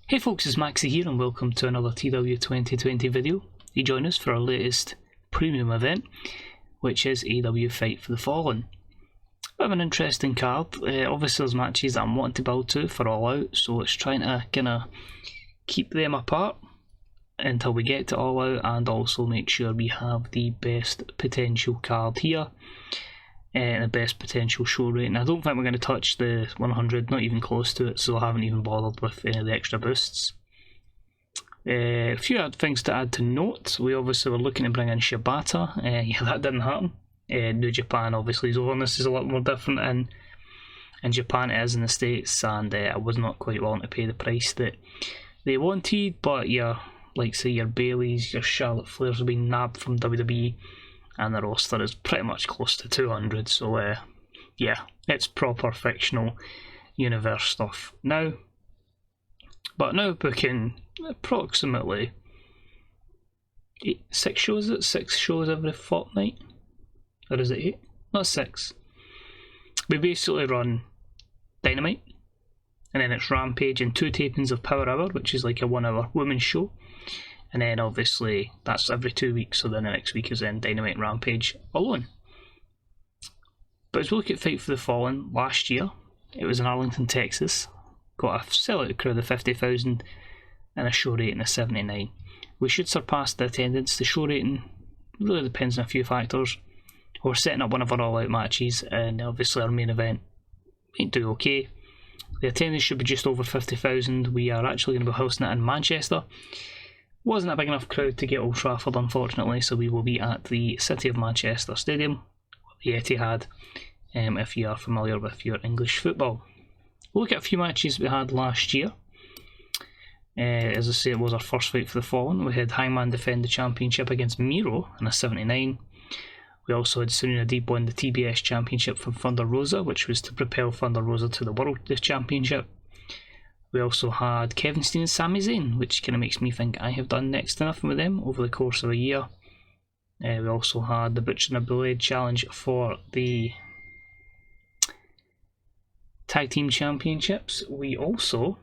Hey folks, it's Maxie here and welcome to another TEW2020 video. You join us for our latest premium event, which is AEW Fight for the Fallen. Bit of an interesting card. Obviously there's matches that I'm wanting to build to for All Out, so it's trying to kind of keep them apart until we get to All Out and also make sure we have the best potential card here. And the best potential show rating. I don't think we're going to touch the 100, not even close to it, so I haven't even bothered with any of the extra boosts. A few things to add to note. We obviously were looking to bring in Shibata. Yeah, that didn't happen. New Japan obviously is over, and this is a lot more different in Japan it is in the States, and I was not quite willing to pay the price that they wanted, but yeah, like say your Baileys, your Charlotte Flairs have been nabbed from WWE, and the roster is pretty much close to 200, so yeah, it's proper fictional universe stuff now. But now booking approximately 6 shows, 6 shows every fortnight? Or is it 8? Not 6. We basically run Dynamite, and then it's Rampage and 2 tapings of Power Hour, which is like a 1 hour women's show. And then obviously that's every 2 weeks, so then the next week is then Dynamite and Rampage alone. But as we look at Fight for the Fallen, last year it was in Arlington, Texas. Got a sellout crowd of 50,000 and a show rating of 79. We should surpass the attendance. The show rating really depends on a few factors. We're setting up one of our all-out matches, and obviously our main event might do okay. The attendance should be just over 50,000. We are actually going to be hosting it in Manchester. Wasn't a big enough crowd to get Old Trafford, unfortunately, so we will be at the City of Manchester Stadium, the Etihad, if you are familiar with your English football. We'll look at a few matches we had last year. As I say, it was our first Fight for the Fallen. We had Hangman defend the championship against Miro in a 79. We also had Serena Deeb win the TBS championship from Thunder Rosa, which was to propel Thunder Rosa to the World Championship. We also had Kevin Steen and Sami Zayn, which kind of makes me think I have done next to nothing with them over the course of a year. We also had the Butcher and the Blade challenge for the Tag Team Championships. We also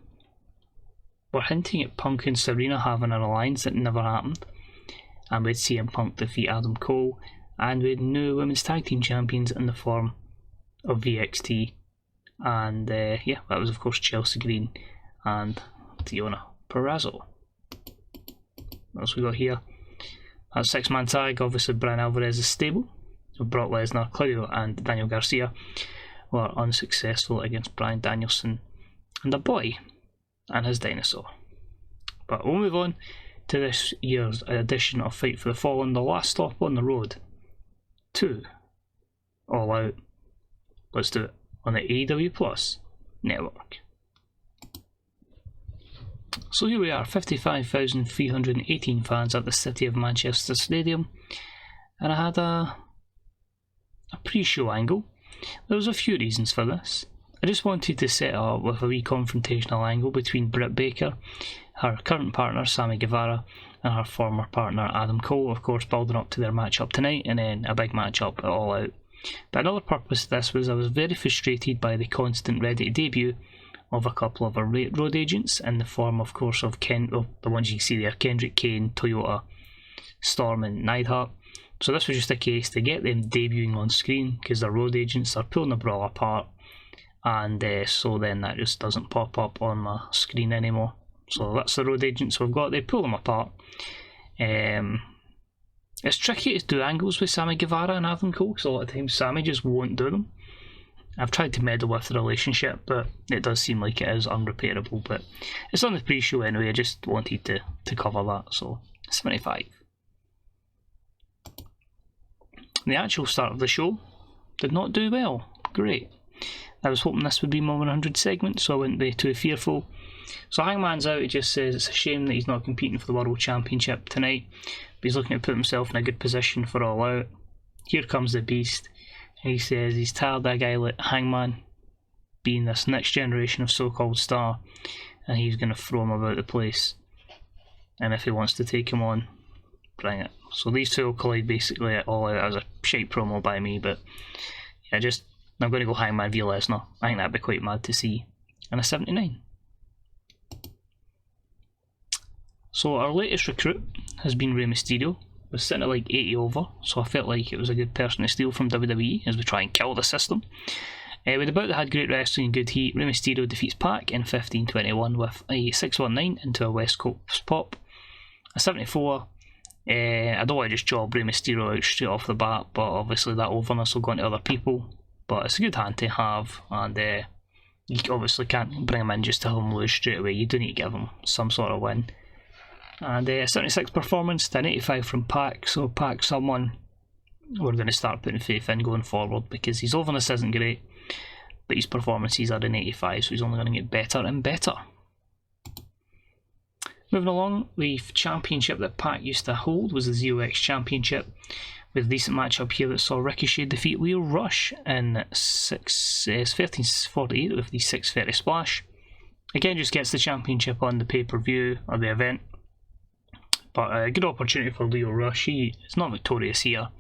were hinting at Punk and Serena having an alliance that never happened. And we had CM Punk defeat Adam Cole. And we had new Women's Tag Team Champions in the form of VXT. And yeah, that was of course Chelsea Green and Deonna Purrazzo. What else we got here? A 6-man tag, obviously Brian Alvarez's stable. So Brock Lesnar, Claudio and Daniel Garcia were unsuccessful against Bryan Danielson and the boy and his dinosaur. But we'll move on to this year's edition of Fight for the Fallen, the last stop on the road to All Out. Let's do it on the AEW Plus network. So here we are, 55,318 fans at the City of Manchester Stadium, and I had a pre-show angle. There was a few reasons for this. I just wanted to set up with a wee confrontational angle between Britt Baker, her current partner Sammy Guevara, and her former partner Adam Cole, of course building up to their matchup tonight, and then a big matchup at All Out. But another purpose of this was I was very frustrated by the constant ready to debut of a couple of our road agents in the form, of course, of the ones you can see there, Kendrick, Kane, Toyota, Storm and Neidhart. So this was just a case to get them debuting on screen because their road agents are pulling the brawl apart, and so then that just doesn't pop up on my screen anymore. So that's the road agents we've got. They pull them apart. It's tricky to do angles with Sammy Guevara and Adam Cole because a lot of times Sammy just won't do them. I've tried to meddle with the relationship, but it does seem like it is unrepairable. But it's on the pre-show anyway, I just wanted to cover that. So 75. The actual start of the show did not do well. Great. I was hoping this would be my 100 segment, so I wouldn't be too fearful. So Hangman's out. He just says it's a shame that he's not competing for the World Championship tonight, but he's looking to put himself in a good position for All Out. Here comes the Beast. He says he's tired of a guy like Hangman being this next generation of so-called star, and he's going to throw him about the place. And if he wants to take him on, bring it. So these two will collide basically at All Out. As a shite promo by me, but yeah, I'm going to go Hangman v Lesnar. I think that'd be quite mad to see. And a 79. So our latest recruit has been Rey Mysterio. We're sitting at like 80 over, so I felt like it was a good person to steal from WWE as we try and kill the system. With the bout that had great wrestling and good heat, Rey Mysterio defeats Pac in 15:21 with a 619 into a West Coast pop. A 74. I don't want to just job Rey Mysterio out straight off the bat, but obviously that overness will go into other people. But it's a good hand to have, and you obviously can't bring him in just to have him lose straight away. You do need to give him some sort of win. And a 76 performance to an 85 from Pac, so Pac's someone we're going to start putting faith in going forward, because his overness isn't great, but his performances are an 85, so he's only going to get better and better. Moving along, the championship that Pac used to hold was the ZOX Championship, with a decent matchup here that saw Ricochet defeat Leo Rush in 13:48 with the 6:30 splash. Again, just gets the championship on the pay-per-view or the event, but a good opportunity for Leo Rush. He is not victorious here,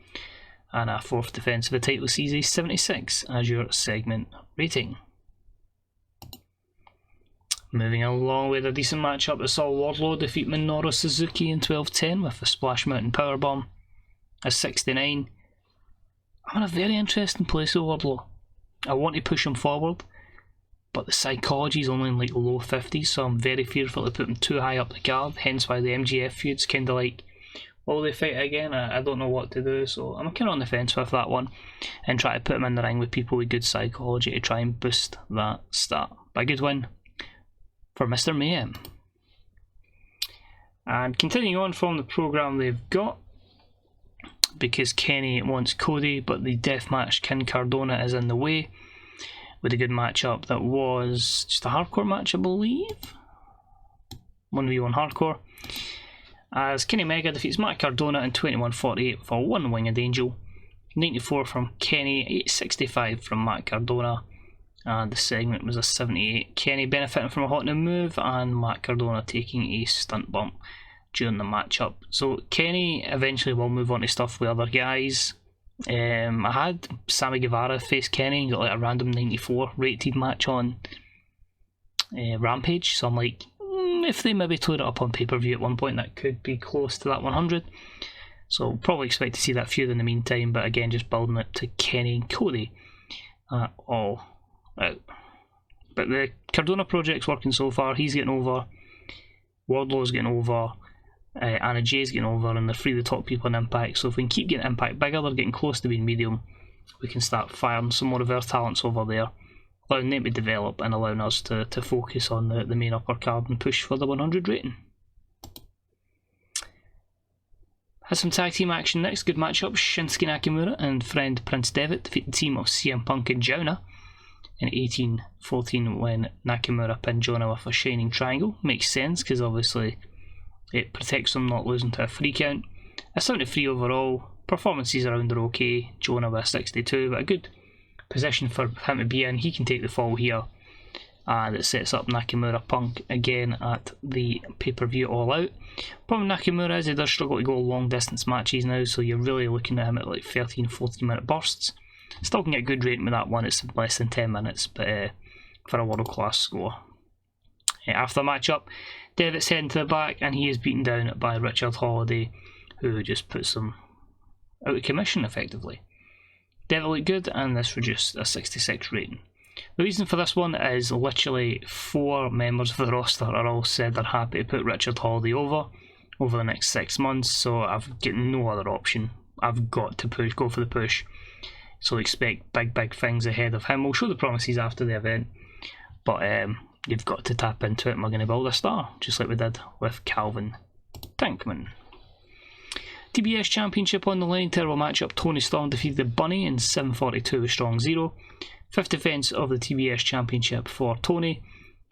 and a fourth defence of the title sees a 76 as your segment rating. Moving along with a decent matchup that saw Wardlow defeat Minoru Suzuki in 12:10 with a Splash Mountain Powerbomb. A 69. I'm in a very interesting place with Wardlow. I want to push him forward, but the psychology is only in like low 50s, so I'm very fearful to put him too high up the card, hence why the MJF feud's kind of like, will they fight again? I don't know what to do, so I'm kind of on the fence with that one, and try to put him in the ring with people with good psychology to try and boost that stat. But a good win for Mr. Mayhem. And continuing on from the programme they've got, because Kenny wants Cody, but the deathmatch King Cardona is in the way, with a good matchup that was just a hardcore match, I believe. 1v1 hardcore, as Kenny Omega defeats Matt Cardona in 21:48 for one Winged Angel. 94 from Kenny, 65 from Matt Cardona, and the segment was a 78. Kenny benefiting from a hot new move, and Matt Cardona taking a stunt bump during the matchup. So Kenny eventually will move on to stuff with other guys. I had Sammy Guevara face Kenny and got like a random 94 rated match on Rampage, so I'm like, if they maybe tore it up on pay-per-view at one point, that could be close to that 100. So probably expect to see that feud in the meantime, but again, just building it to Kenny and Cody all out. But the Cardona project's working so far. He's getting over, Wardlow's getting over, Anna Jay's getting over, and they're three of the top people in Impact. So if we can keep getting Impact bigger, they're getting close to being medium, we can start firing some more of our talents over there, allowing them to develop and allowing us to focus on the main upper card and push for the 100 rating. Has some tag team action next. Good matchup. Shinsuke Nakamura and friend Prince Devitt defeat the team of CM Punk and Jonah in 18:14 when Nakamura pinned Jonah with a shining triangle. Makes sense because obviously it protects them not losing to a free count. A 73 overall. Performances around are okay. Jonah with a 62, but a good position for him to be in. He can take the fall here, and it sets up Nakamura Punk again at the pay-per-view All Out. Problem with Nakamura is he does struggle to go long distance matches now, so you're really looking at him at like 13-14 minute bursts. Still can get a good rating with that one, it's less than 10 minutes, but for a world class score. After the matchup, Devitt's heading to the back and he is beaten down by Richard Holiday, who just puts him out of commission effectively. Devitt looked good, and this was just a 66 rating. The reason for this one is literally 4 members of the roster are all said they're happy to put Richard Holiday over the next 6 months, so I've got no other option. I've got to go for the push. So expect big things ahead of him. We'll show the promises after the event, but you've got to tap into it and we're going to build a star, just like we did with Calvin Tankman. TBS Championship on the line. Terrible matchup. Tony Storm defeated the Bunny in 7:42 with strong 0. 5th defence of the TBS Championship for Tony.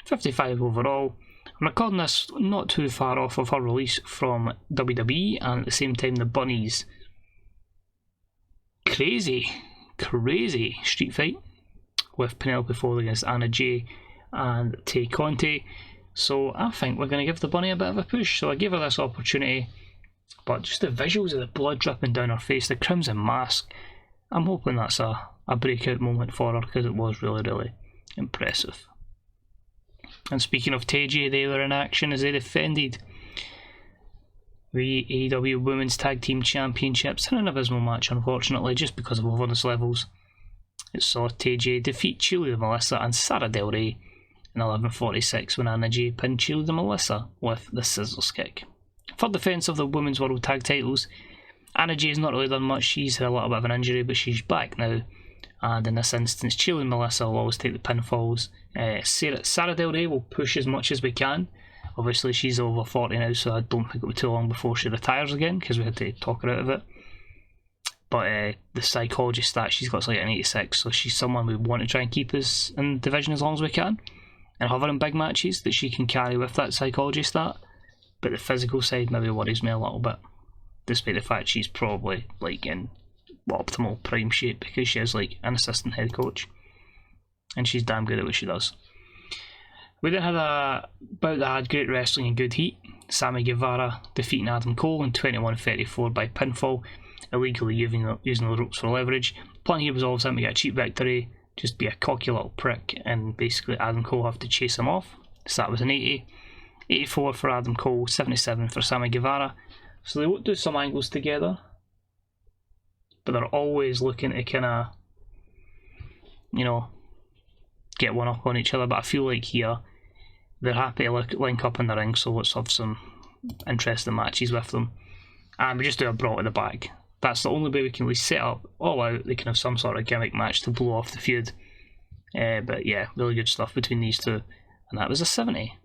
55 overall. I'm recording this not too far off of her release from WWE, and at the same time the Bunnies crazy street fight with Penelope Ford against Anna Jay and Tay Conti. So I think we're going to give the Bunny a bit of a push. So I gave her this opportunity, but just the visuals of the blood dripping down her face, the crimson mask, I'm hoping that's a breakout moment for her, because it was really impressive. And speaking of TJ, they were in action as they defended The AEW Women's Tag Team Championships in an abysmal match, unfortunately, just because of overness levels. It saw TJ defeat Chile Melissa and Sarah Del Rey in 11:46 when Anna Jay pinned Chile Melissa with the scissors kick. For defence of the Women's World Tag titles, Anna Jay's not really done much. She's had a little bit of an injury, but she's back now. And in this instance, Chile Melissa will always take the pinfalls. Sarah Del Rey will push as much as we can. Obviously, she's over 40 now, so I don't think it'll be too long before she retires again, because we had to talk her out of it. But the psychology stat she's got like an 86, so she's someone we want to try and keep us in the division as long as we can, and have her in big matches that she can carry with that psychology stat. But the physical side maybe worries me a little bit, despite the fact she's probably like in optimal prime shape because she is like an assistant head coach, and she's damn good at what she does. We then had a bout that had great wrestling and good heat. Sammy Guevara defeating Adam Cole in 21:34 by pinfall, illegally using the ropes for leverage. Plan here was always him to get a cheap victory, just be a cocky little prick, and basically Adam Cole have to chase him off. So that was an 80. 84 for Adam Cole, 77 for Sammy Guevara. So they won't do some angles together, but they're always looking to kind of, get one up on each other. But I feel like here, they're happy to link up in the ring, so let's have some interesting matches with them. And we just do a brawl at the back. That's the only way we can at least set up all out. They can have some sort of gimmick match to blow off the feud. But yeah, really good stuff between these two. And that was a 70.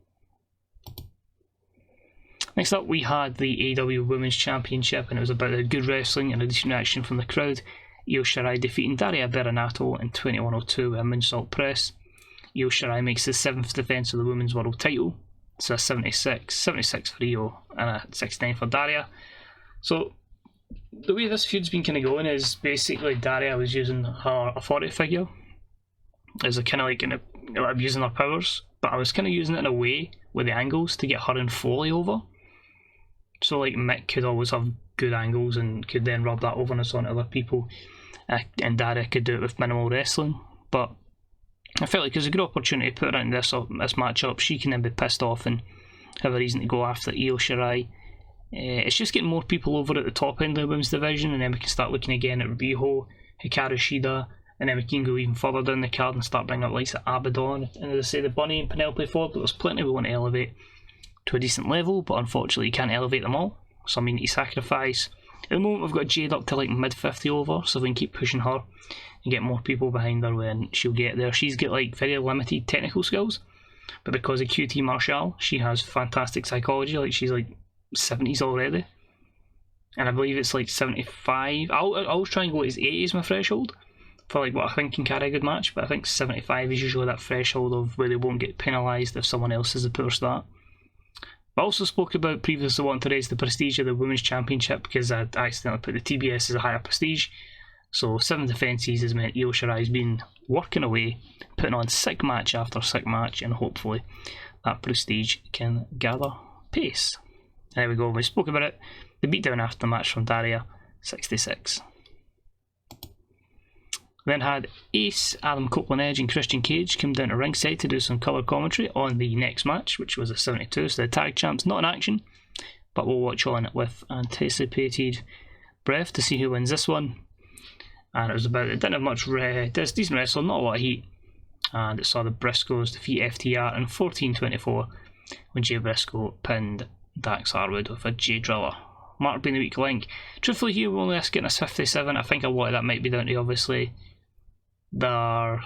Next up, we had the AEW Women's Championship, and it was about the good wrestling and a decent reaction from the crowd. Io Shirai defeating Daria Berenato in 21:02 with a moonsault press. Io Shirai makes the 7th defence of the Women's World title. So a 76 for Io and a 69 for Daria. So the way this feud's been kind of going is basically Daria was using her authority figure as a kind of like abusing her powers, but I was kind of using it in a way with the angles to get her and Foley over. So like Mick could always have good angles and could then rub that overness on other people, and Daria could do it with minimal wrestling. But I felt like it was a good opportunity to put her into this matchup. She can then be pissed off and have a reason to go after Io Shirai. It's just getting more people over at the top end of the women's division, and then we can start looking again at Riho, Hikaru Shida, and then we can go even further down the card and start bringing up likes of Abaddon, and as I say, the Bunny and Penelope Ford. But there's plenty we want to elevate to a decent level, but unfortunately you can't elevate them all, so I mean you sacrifice. At the moment we've got Jade up to like mid 50 over, so if we can keep pushing her and get more people behind her, when she'll get there. She's got like very limited technical skills, but because of QT Marshall, she has fantastic psychology. Like she's like 70s already, and I believe it's like 75. I always try and go as 80 is my threshold for like what I think can carry a good match, but I think 75 is usually that threshold of where they won't get penalised if someone else has a poor start. I also spoke about previously wanting to raise the prestige of the Women's Championship because I accidentally put the TBS as a higher prestige. So 7 defences has meant Io Shirai's been working away, putting on sick match after sick match, and hopefully that prestige can gather pace. There we go, we spoke about it. The beatdown after the match from Daria, 66. Then had Ace, Adam Copeland Edge and Christian Cage come down to ringside to do some colour commentary on the next match, which was a 72, so the tag champs not in action, but we'll watch on it with anticipated breath to see who wins this one. And it was about, it didn't have much, decent wrestling, not a lot of heat, and it saw the Briscoes defeat FTR in 14:24 when Jay Briscoe pinned Dax Harwood with a J Driller. Mark being the weak link. Truthfully here we're only getting a 57. I think a lot of that might be down to obviously their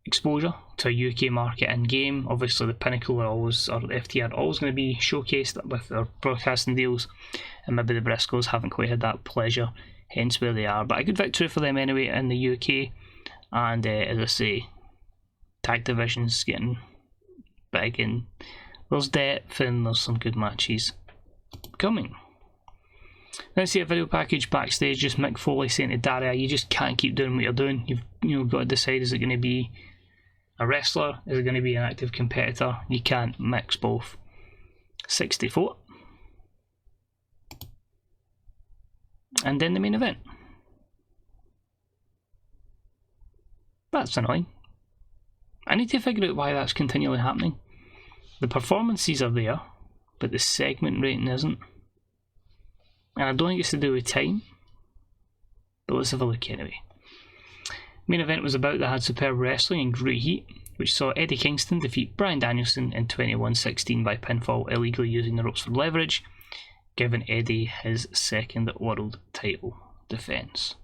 exposure to a UK market in game. Obviously the Pinnacle are always, or FTR are always going to be showcased with their broadcasting deals, and maybe the Briscoes haven't quite had that pleasure, hence where they are. But a good victory for them anyway in the UK, and as I say, tag division's getting big and there's depth and there's some good matches coming. Then see a video package backstage, just Mick Foley saying to Daria, you just can't keep doing what you're doing. You've got to decide, is it going to be a wrestler, is it going to be an active competitor? You can't mix both. 64. And then the main event. That's annoying. I need to figure out why that's continually happening. The performances are there, but the segment rating isn't. and I don't think it's to do with time, but let's have a look anyway. Main event was about that had superb wrestling and great heat, which saw Eddie Kingston defeat Bryan Danielson in 21-16 by pinfall, illegally using the ropes for leverage, giving Eddie his second world title defence.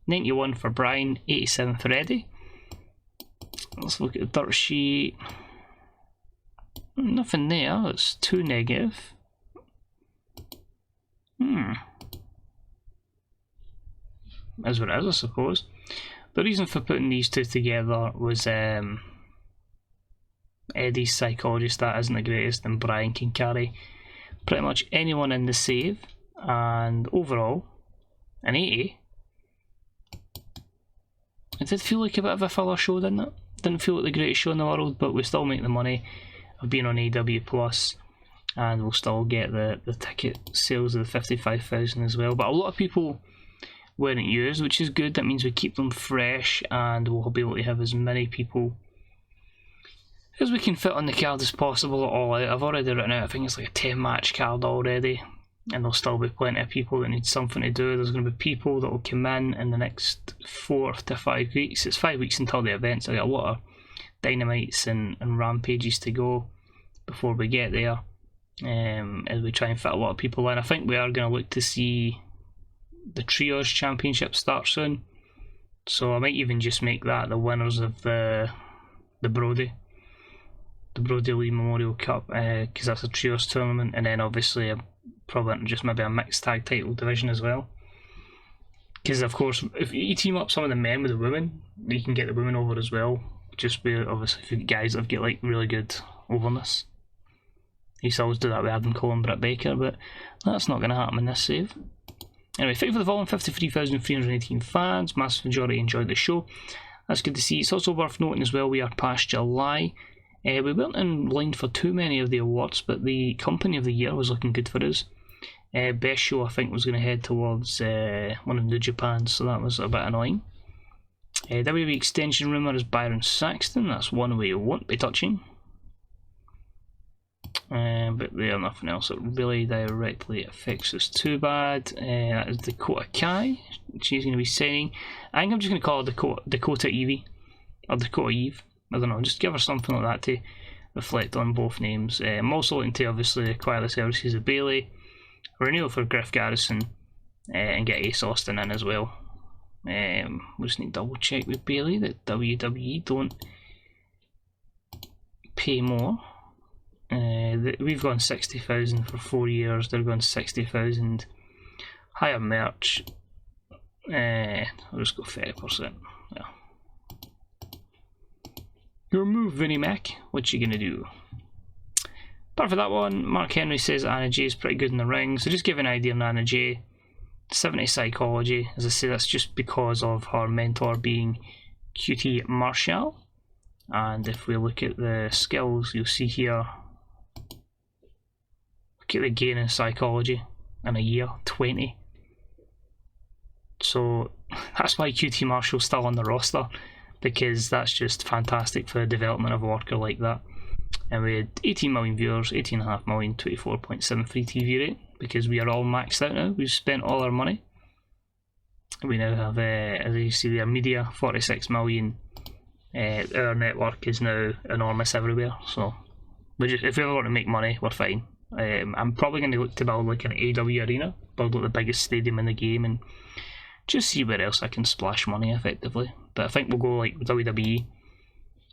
91 for Bryan, 87 for Eddie. Let's look at the dirt sheet. Nothing there, that's too negative. As what it is, I suppose. The reason for putting these two together was Eddie's psychology stat isn't the greatest, and Bryan can carry pretty much anyone in the save, and overall, an 80. It did feel like a bit of a filler show, didn't it? Didn't feel like the greatest show in the world, but we still make the money of being on AEW Plus, and we'll still get the ticket sales of the 55,000 as well. But a lot of people weren't used, which is good. That means we keep them fresh, and we'll be able to have as many people as we can fit on the card as possible at All Out. I've already written out, I think it's like a 10 match card already, and there'll still be plenty of people that need something to do. There's going to be people that will come in the next 4 to 5 weeks. It's 5 weeks until the event, so I got a lot of dynamites and rampages to go before we get there, as we try and fit a lot of people in. I think we are going to look to see the Trios Championship start soon, so I might even just make that the winners of the Brody Lee Memorial Cup, because that's a Trios tournament, and then obviously probably just maybe a mixed tag title division as well, because of course if you team up some of the men with the women, you can get the women over as well. Just be obviously if you guys that have got like really good overness. I used to always do that with Adam Cole and Britt Baker, but that's not going to happen in this save. Anyway, thank you for the following 53,318 fans. Massive majority enjoyed the show. That's good to see. It's also worth noting as well, we are past July. We weren't in line for too many of the awards, but the Company of the Year was looking good for us. Best show I think was going to head towards one of New Japan, so that was a bit annoying. WWE Extension Rumour is Byron Saxton. That's one we won't be touching. But there's nothing else that really directly affects us too bad. That is Dakota Kai. She's going to be signing. I think I'm just going to call her Dakota Evie. Or Dakota Eve. I don't know, just give her something like that to reflect on both names. I'm also looking to obviously acquire the services of Bayley, renewal for Griff Garrison, and get Ace Austin in as well. We just need to double check with Bayley that WWE don't pay more. We've gone 60,000 for 4 years, they're going 60,000. Higher merch, I'll just go 30%. Yeah. Your move, Vinnie Mac, what you gonna do? Apart from that one, Mark Henry says Anna Jay is pretty good in the ring, so just give an idea on Anna Jay. 70 psychology, as I say, that's just because of her mentor being QT Marshall. And if we look at the skills, you'll see here, look at the gain in psychology in a year, 20. So that's why QT Marshall's still on the roster, because that's just fantastic for the development of a worker like that. And we had 18 million viewers, 18.5 million, 24.73 TV rate, because we are all maxed out now. We've spent all our money. We now have, as you see there, media, 46 million. Our network is now enormous everywhere, so if we ever want to make money, we're fine. I'm probably going to look to build like an AEW arena, build like the biggest stadium in the game, and just see where else I can splash money effectively. But I think we'll go like WWE.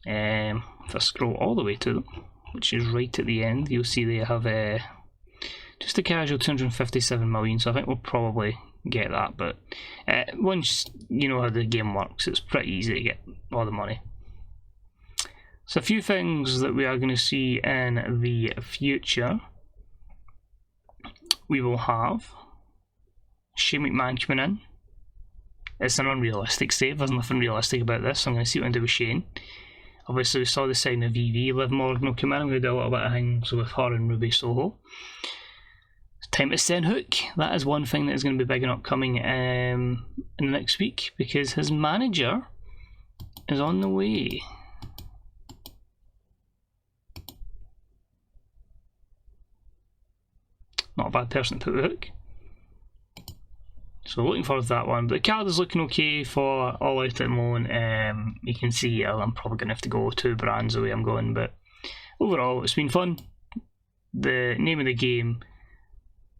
If I scroll all the way to them, which is right at the end, you'll see they have just a casual 257 million, so I think we'll probably get that. But once you know how the game works, it's pretty easy to get all the money. So a few things that we are going to see in the future. We will have Shane McMahon coming in. It's an unrealistic save, there's nothing realistic about this, so I'm going to see what I can do with Shane. Obviously we saw the sign of VV, Liv Morgan will come in, I'm going to do a little bit of things with her and Ruby Soho. Time to send Hook. That is one thing that is going to be big and upcoming in the next week, because his manager is on the way. Not a bad person to put with Hook. So looking forward to that one. But the card is looking okay for All Out at the moment. You can see I'm probably going to have to go 2 brands the way I'm going, but overall it's been fun. The name of the game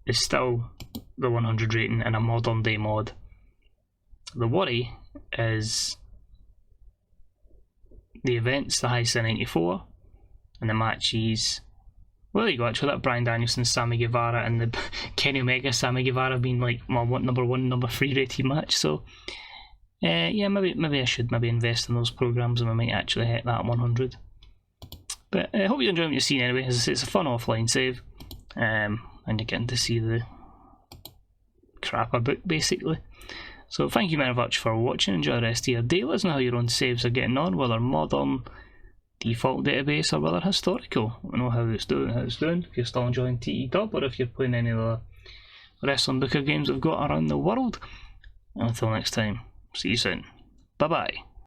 is still the 100 rating in a modern day mod. The worry is the events, the highest 94, and the matches. Well, there you go, actually, that Bryan Danielson, Sammy Guevara, and the Kenny Omega, Sammy Guevara being like my number 1, number 3 rated match. So, yeah, maybe I should invest in those programs and we might actually hit that 100. But I hope you enjoy what you've seen anyway. As I say, it's a fun offline save, and you're getting to see the crap I booked basically. So thank you very much for watching. Enjoy the rest of your day. Let us know how your own saves are getting on, whether modern, default database, or whether historical. Let me know how it's doing. If you're still enjoying TEW, or if you're playing any of the wrestling booker games we've got around the world. And until next time, see you soon. Bye bye.